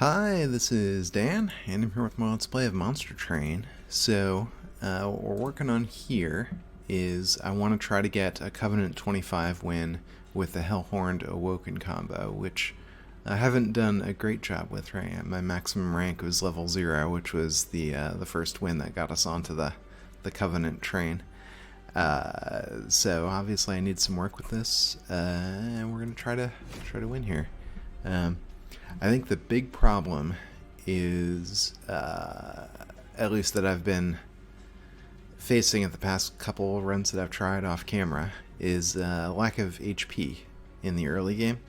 Hi, this is Dan, and I'm here with my Let's Play of Monster Train. So, what we're working on here is I want to try to get a Covenant 25 win with the Hellhorned Awoken combo, which I haven't done a great job with, right? My maximum rank was level 0, which was the first win that got us onto the Covenant train. So obviously I need some work with this, and we're going to try to win here. I think the big problem is, at least that I've been facing at the past couple runs that I've tried off camera, is lack of HP in the early game.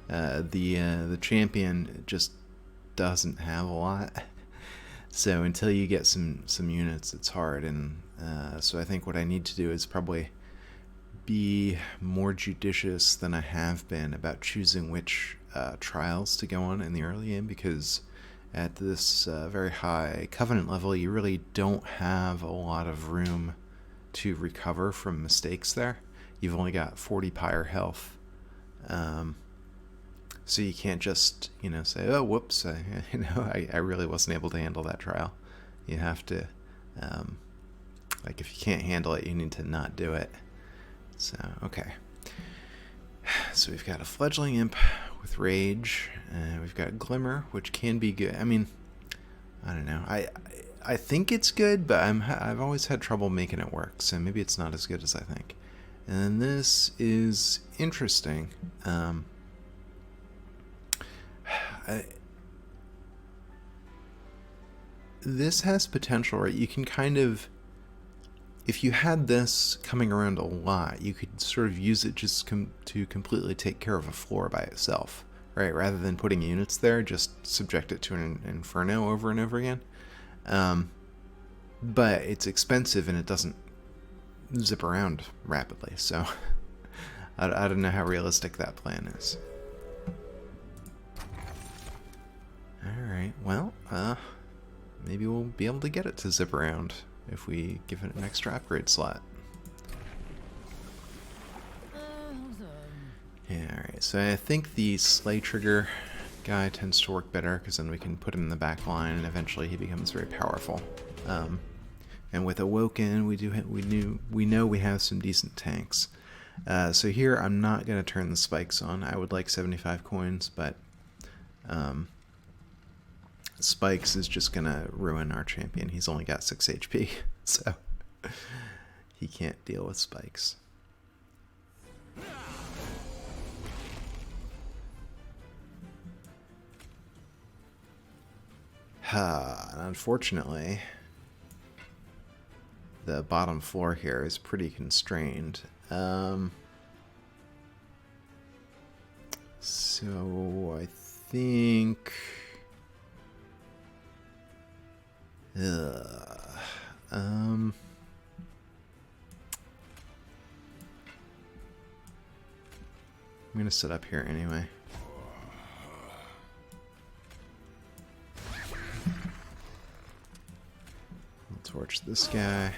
The champion just doesn't have a lot, so until you get some units, it's hard. And so I think what I need to do is probably be more judicious than I have been about choosing which trials to go on in the early game, because at this very high Covenant level you really don't have a lot of room to recover from mistakes there. You've only got 40 pyre health, so you can't just say, oh whoops, I really wasn't able to handle that trial. You have to like, if you can't handle it, you need to not do it. So okay, so we've got a fledgling imp with rage, we've got glimmer, which can be good. I mean, I don't know, I think it's good, but I've always had trouble making it work, so maybe it's not as good as I think. And then this is interesting. This has potential, right? You can kind of, if you had this coming around a lot, you could sort of use it just to completely take care of a floor by itself, right? Rather than putting units there, just subject it to an inferno over and over again. But it's expensive and it doesn't zip around rapidly, so I don't know how realistic that plan is. Alright, well, maybe we'll be able to get it to zip around if we give it an extra upgrade slot. Yeah, alright, so I think the Slay Trigger guy tends to work better, because then we can put him in the back line and eventually he becomes very powerful. And with Awoken, we know we have some decent tanks. So here I'm not going to turn the spikes on. I would like 75 coins, but spikes is just gonna ruin our champion. He's only got 6 HP, so he can't deal with spikes. Unfortunately, the bottom floor here is pretty constrained. So I think I'm gonna sit up here anyway. I'll torch this guy,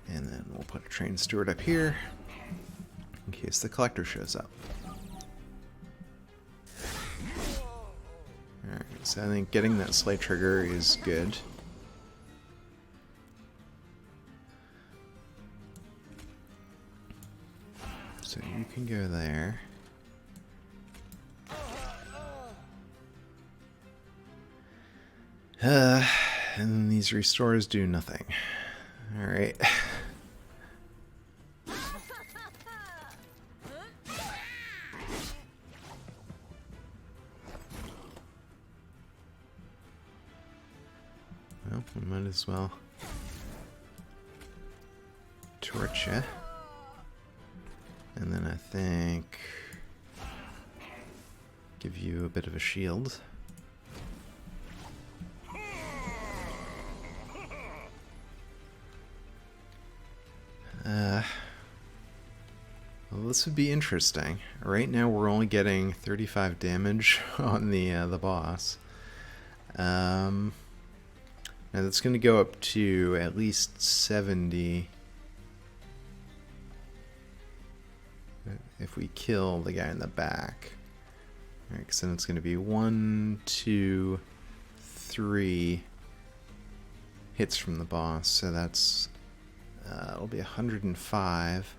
and then we'll put a train steward up here in case the collector shows up. Alright, so I think getting that Slay Trigger is good. So you can go there. And then these restores do nothing. Alright. Well, we might as well torch ya. And then I think give you a bit of a shield. Well, this would be interesting. Right now we're only getting 35 damage on the boss. Now that's going to go up to at least 70 if we kill the guy in the back. Alright, because then it's going to be 1, 2, 3 hits from the boss. So that's it'll be 105.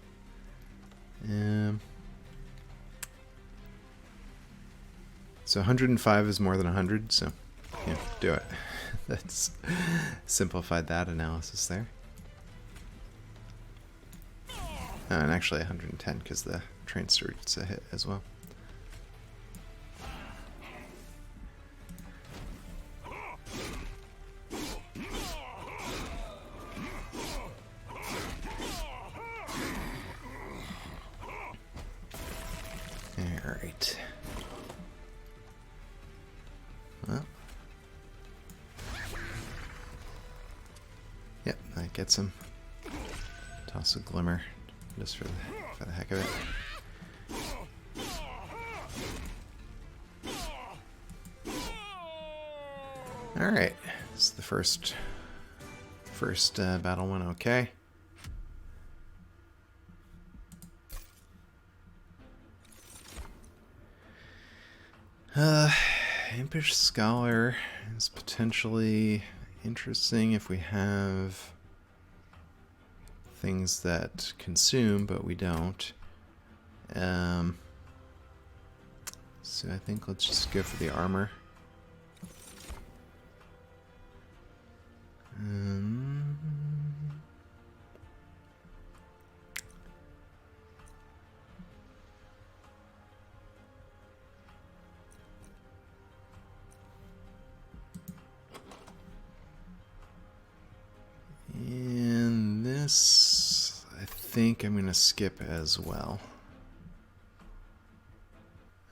So 105 is more than 100, so yeah, do it. That's simplified that analysis there. And actually 110 because the train starts a hit as well. Alright. Well. Yep, that gets him. Toss a glimmer just for the heck of it. Alright, this is the first battle went okay. Impish Scholar is potentially interesting if we have things that consume, but we don't. So I think let's just go for the armor. And this, I think I'm gonna skip as well.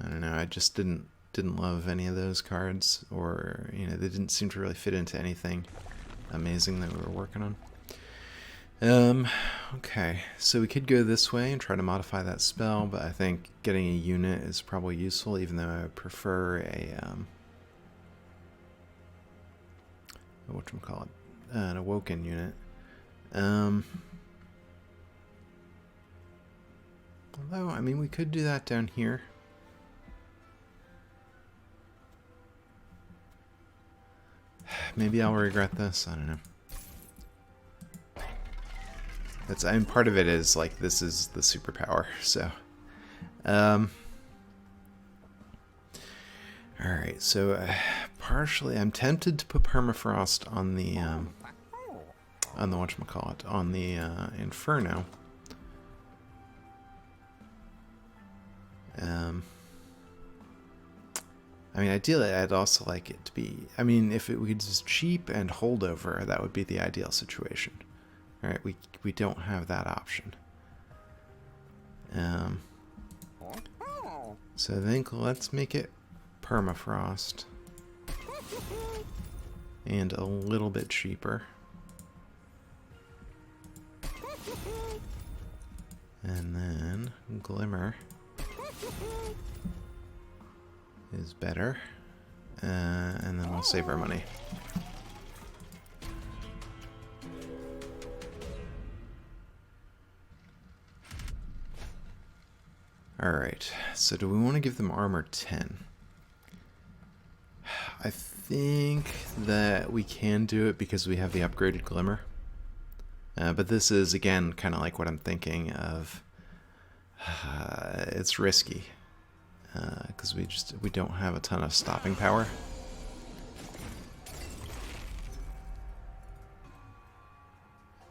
I don't know, I just didn't love any of those cards, or you know, they didn't seem to really fit into anything amazing that we were working on. Okay, so we could go this way and try to modify that spell, but I think getting a unit is probably useful, even though I prefer a whatchamacallit, an awoken unit. Although, I mean, we could do that down here. Maybe I'll regret this. I don't know. I mean, part of it is like this is the superpower. So, all right. So, partially, I'm tempted to put permafrost on the whatchamacallit, on the Inferno. I mean, ideally, I'd also like it to be... I mean, if it was cheap and holdover, that would be the ideal situation. All right, we don't have that option. So I think let's make it permafrost. And a little bit cheaper. And then Glimmer is better, and then we'll save our money. Alright, so do we want to give them armor 10? I think that we can do it because we have the upgraded Glimmer. But this is, again, kind of like what I'm thinking of. It's risky. Because we don't have a ton of stopping power.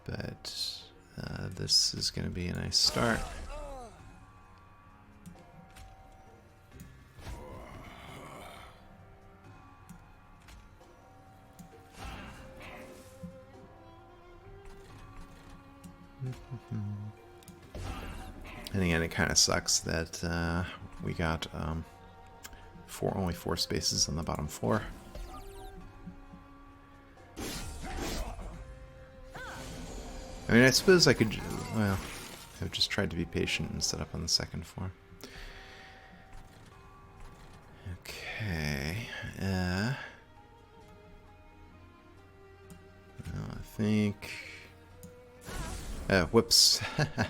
But this is going to be a nice start. And again, it kind of sucks that we got only 4 spaces on the bottom floor. I mean, I suppose I could, well, I've just tried to be patient and set up on the second floor. Okay, well, I think, whoops. I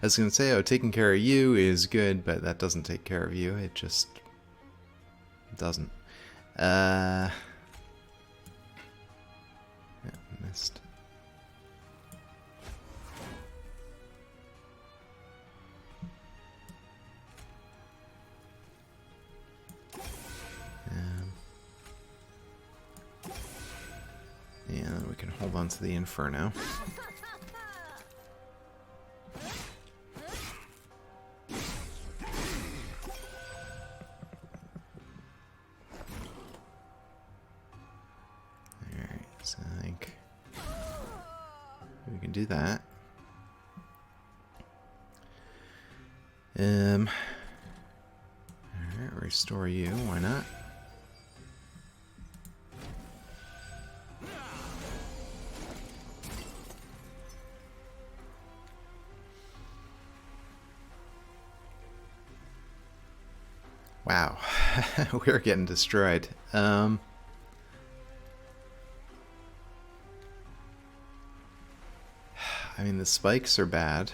was going to say, oh, taking care of you is good, but that doesn't take care of you. It just It doesn't. Yeah, missed. Yeah, we can hold on to the Inferno. Alright, so I think we can do that. Alright, restore you, why not? Wow, we're getting destroyed. I mean, the spikes are bad.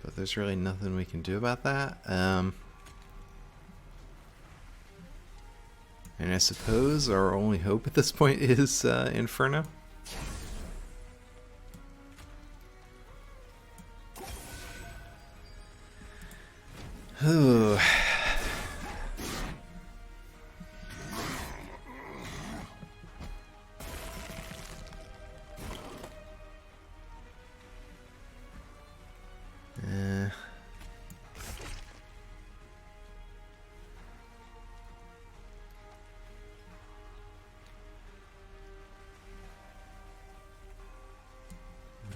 But there's really nothing we can do about that. And I suppose our only hope at this point is Inferno. Ooh.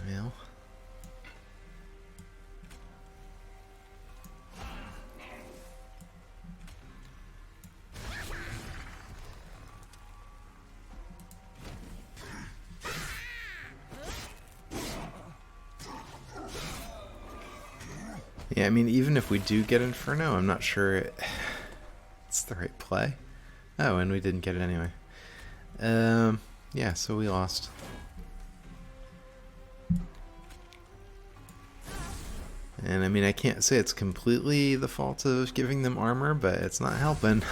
Well. Yeah, I mean, even if we do get Inferno, I'm not sure it's the right play. Oh, and we didn't get it anyway. Yeah, so we lost. And I mean, I can't say it's completely the fault of giving them armor, but it's not helping.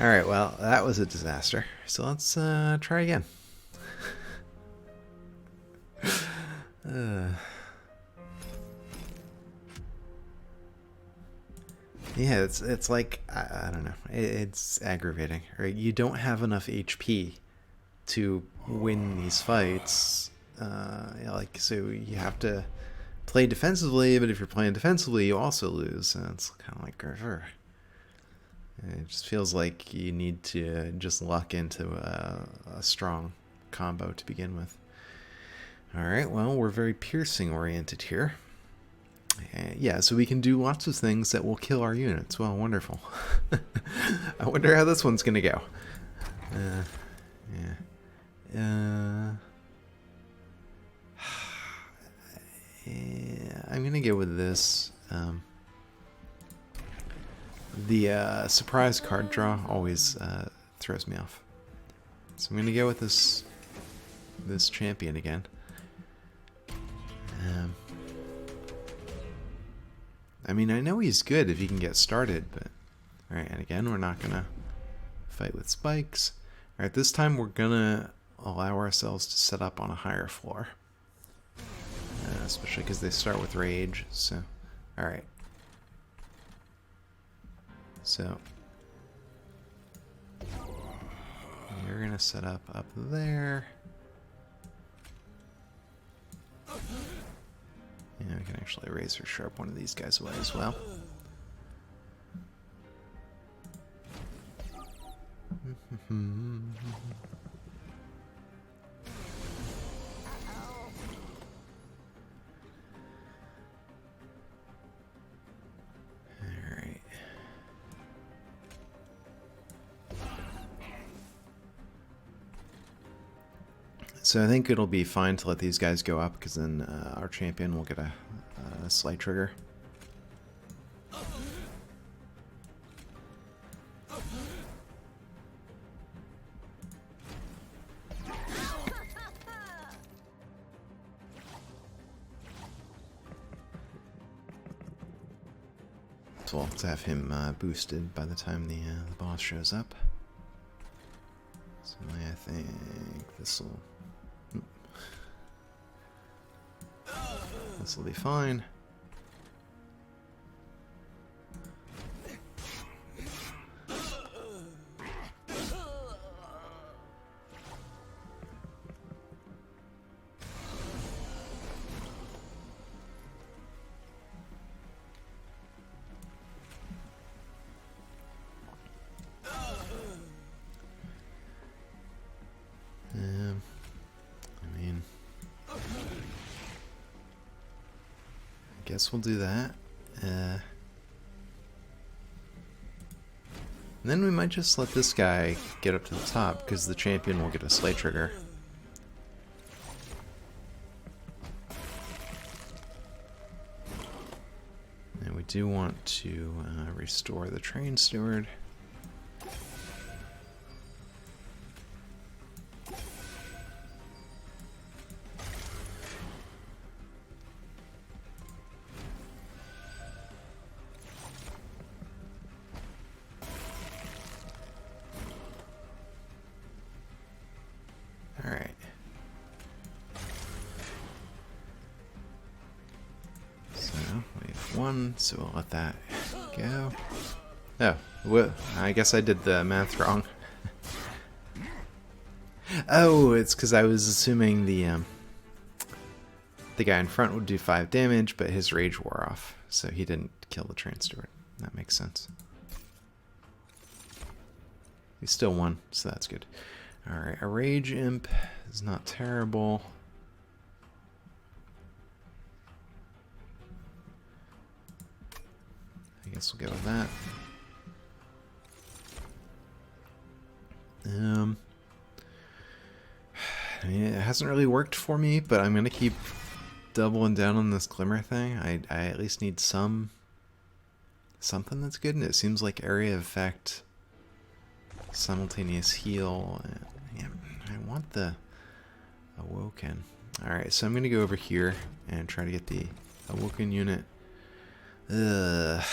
Alright, well, that was a disaster. So let's try again. Yeah, it's like, I don't know, it's aggravating. Right? You don't have enough HP to win these fights. Like, so you have to play defensively, but if you're playing defensively, you also lose. And it's kind of like, it just feels like you need to just luck into a strong combo to begin with. Alright, well, we're very piercing oriented here. Yeah, so we can do lots of things that will kill our units. Well, wonderful. I wonder how this one's going to go. Yeah, I'm going to go with this. The surprise card draw always throws me off. So I'm going to go with this champion again. I mean, I know he's good if he can get started, but... Alright, and again, we're not going to fight with spikes. Alright, this time we're going to allow ourselves to set up on a higher floor. Especially because they start with rage, so... Alright. So... You're going to set up there. Yeah, we can actually razor sharp one of these guys away as well. Alright. So I think it'll be fine to let these guys go up, because then our champion will get a slight trigger. So we'll have to have him boosted by the time the boss shows up. So I think this will be fine. Guess we'll do that. And then we might just let this guy get up to the top, because the champion will get a slay trigger. And we do want to restore the train steward. Alright. So, we have one, so we'll let that go. Oh, well, I guess I did the math wrong. Oh, it's because I was assuming the guy in front would do 5 damage, but his rage wore off, so he didn't kill the train steward. That makes sense. He still won, so that's good. Alright, a rage imp is not terrible. I guess we'll go with that. I mean, it hasn't really worked for me, but I'm gonna keep doubling down on this glimmer thing. I at least need something that's good, and it seems like area effect, simultaneous heal. Yeah, I want the awoken. Alright, so I'm gonna go over here and try to get the awoken unit. I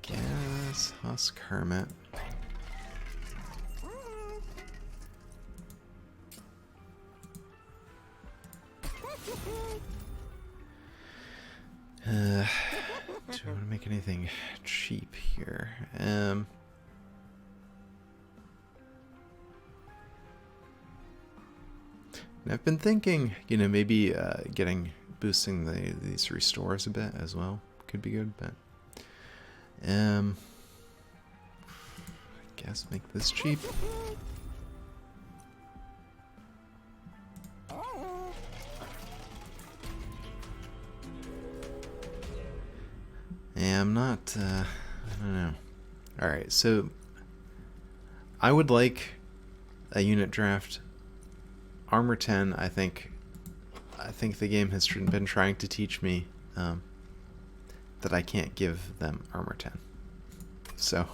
guess Husk Hermit. Do I want to make anything cheap here? I've been thinking, you know, maybe boosting these restores a bit as well could be good, but I guess make this cheap. Yeah, I'm not, I don't know. Alright, so I would like a unit draft. Armor 10, I think the game has been trying to teach me that I can't give them armor 10. So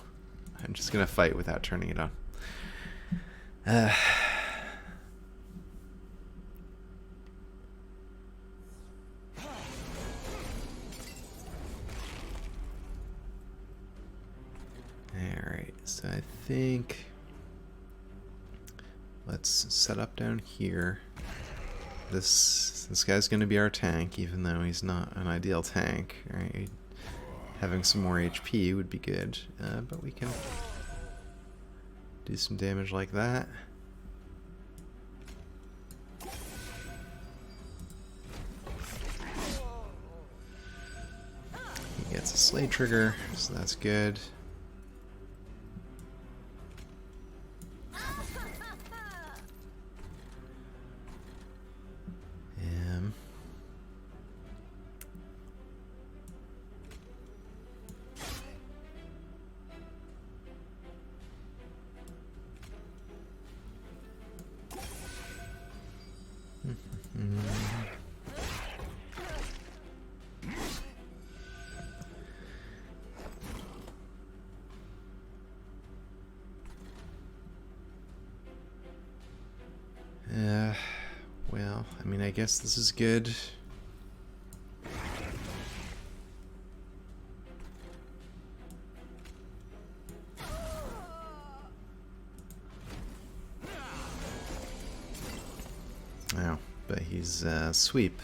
I'm just gonna fight without turning it on. Alright, so I think let's set up down here. This guy's going to be our tank, even though he's not an ideal tank. Right? Having some more HP would be good, but we can do some damage like that. He gets a slay trigger, so that's good. guess this is good. Oh, but he's sweep.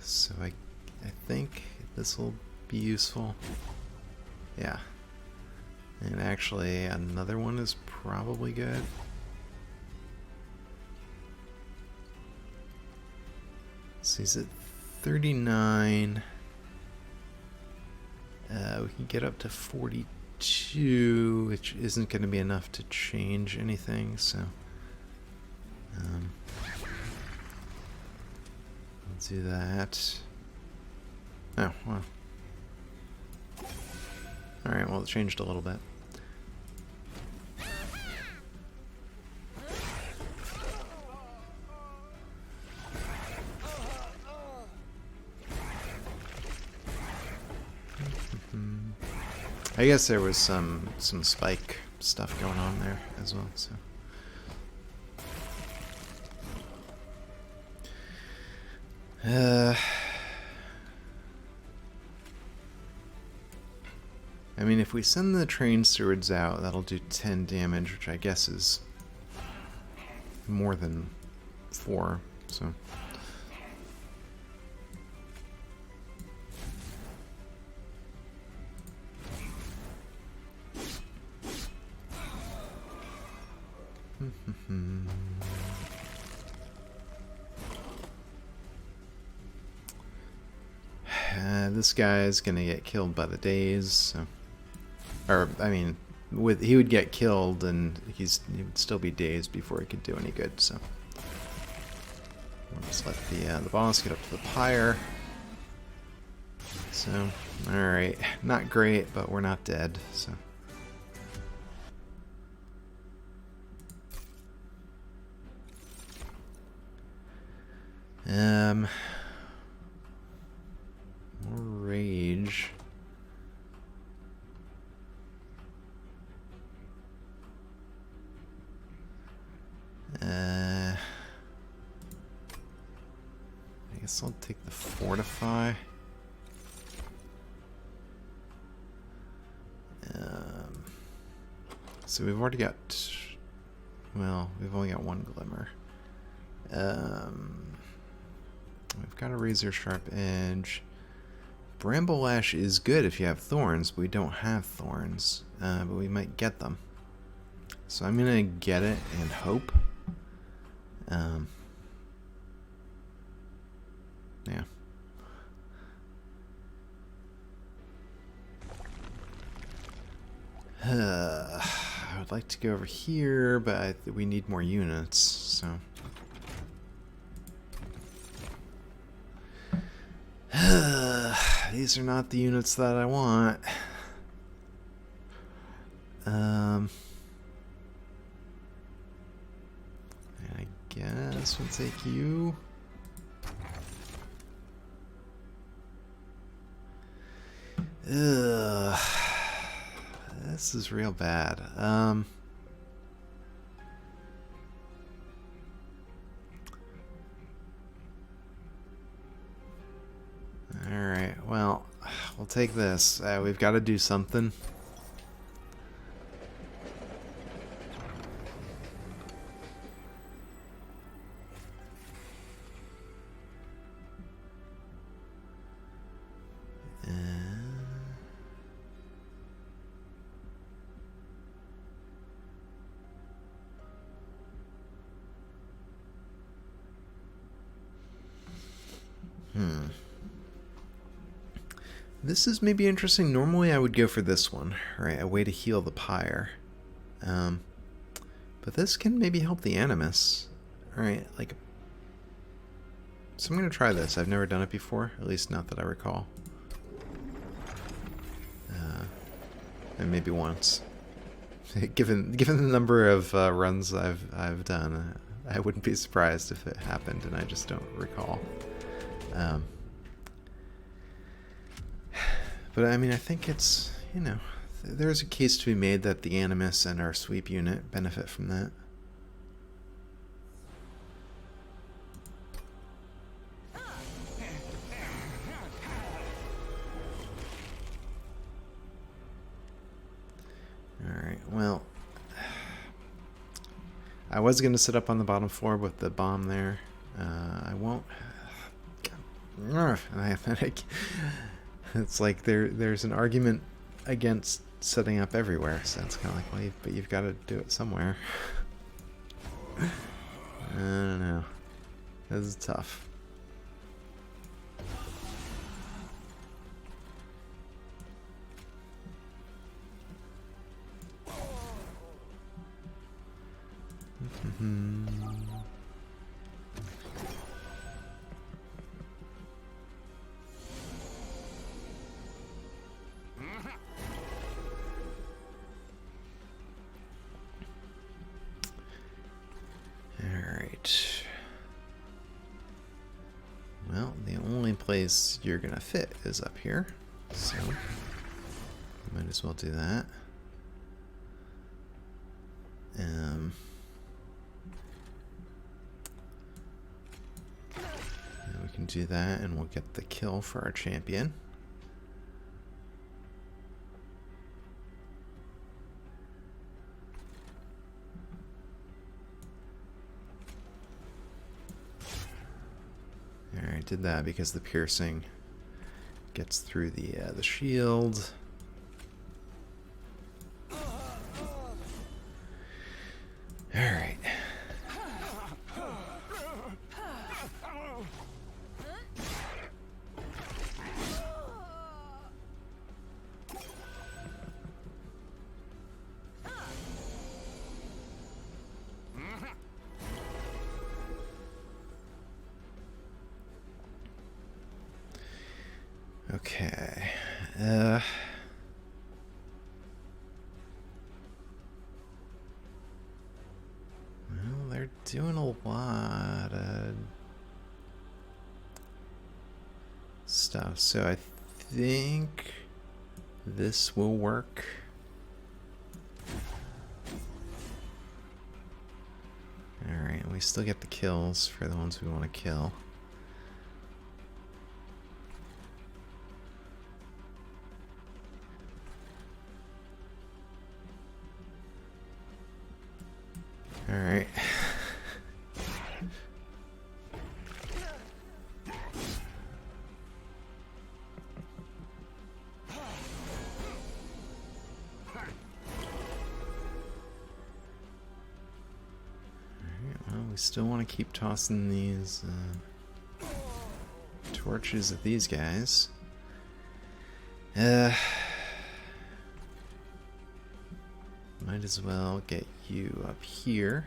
So I think this will be useful. Yeah. And actually, another one is probably good. So he's at 39. We can get up to 42, which isn't going to be enough to change anything, so let's do that. Oh, well. Alright, well, it changed a little bit. I guess there was some spike stuff going on there as well, so. I mean, if we send the train stewards out, that'll do 10 damage, which I guess is more than 4, so. This guy is gonna get killed by the days, so. Or I mean, he would get killed, and he would still be dazed before he could do any good. So we'll just let the boss get up to the pyre. So, all right, not great, but we're not dead. So. More rage. I guess I'll take the fortify. So we've already got, well, we've only got one glimmer. We've got a razor sharp edge. Bramble Lash is good if you have thorns, but we don't have thorns. But we might get them. So I'm gonna get it and hope. Yeah. I would like to go over here, but we need more units, so. These are not the units that I want. And I guess we'll take you. Ugh. This is real bad. Alright, well, we'll take this. We've got to do something. This is maybe interesting. Normally I would go for this one, right? A way to heal the pyre. But this can maybe help the animus. Alright, like... So I'm going to try this. I've never done it before, at least not that I recall. And maybe once. given the number of runs I've done, I wouldn't be surprised if it happened and I just don't recall. But I mean, I think it's, you know, there's a case to be made that the Animus and our sweep unit benefit from that. Alright, well, I was going to sit up on the bottom floor with the bomb there. I won't. It's like there's an argument against setting up everywhere, so it's kind of like, well, but you've got to do it somewhere. I don't know. This is tough. Alright. Well, the only place you're gonna fit is up here, so might as well do that. We can do that and we'll get the kill for our champion. Alright, did that because the piercing gets through the shield. Alright. Okay. Well, they're doing a lot of stuff, so I think this will work. Alright, we still get the kills for the ones we want to kill. Alright. Well, we still want to keep tossing these torches at these guys. Might as well get you up here.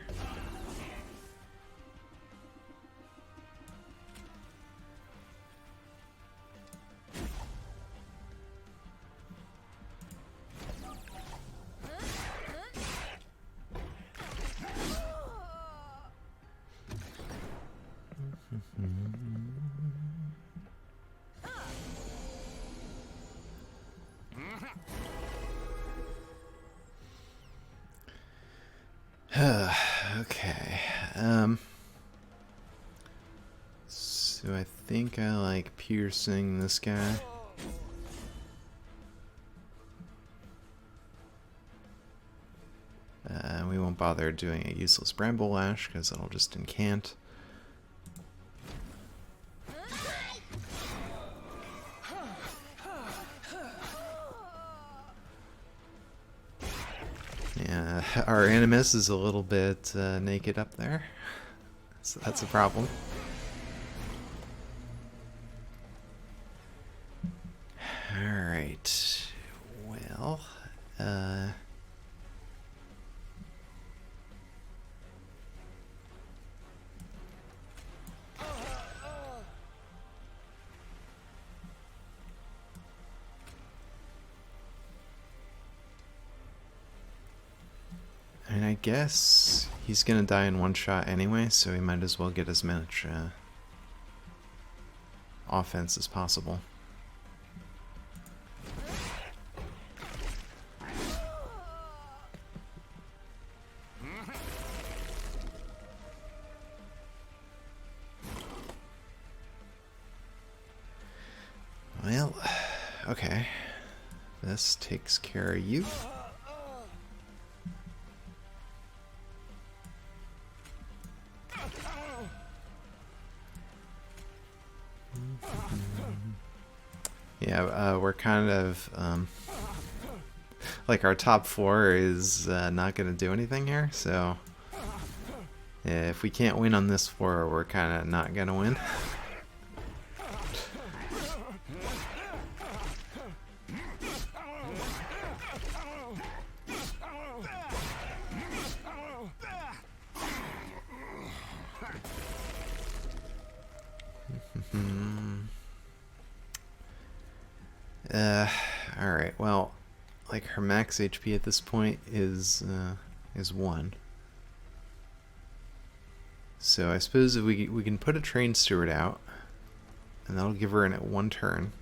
Okay. So I think I like piercing this guy. We won't bother doing a useless Bramble Lash because it'll just incant. Yeah, our Animus is a little bit naked up there, so that's a problem. Alright, well, and I guess he's gonna die in one shot anyway, so we might as well get as much offense as possible. Well, okay. This takes care of you. Yeah, we're kind of, like our top 4 is not going to do anything here, so yeah, if we can't win on this floor, we're kind of not going to win. Alright, well, like her max HP at this point is 1. So I suppose if we can put a train steward out, and that'll give her in at 1 turn.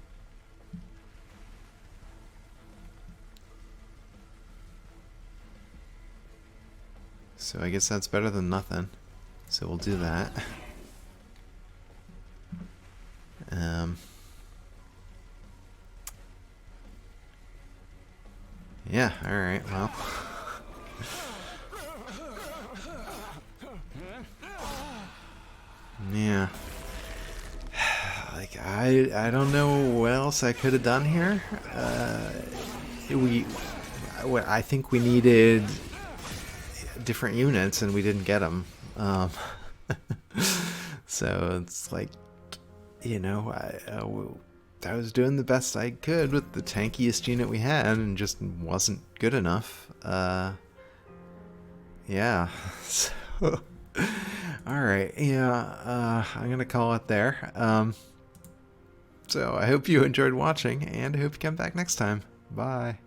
So I guess that's better than nothing. So we'll do that. Yeah, alright, well. Yeah. Like, I don't know what else I could have done here. I think we needed different units and we didn't get them. So it's like, you know, I was doing the best I could with the tankiest unit we had and just wasn't good enough. Yeah. So, alright, yeah, I'm gonna call it there. So I hope you enjoyed watching, and I hope you come back next time. Bye.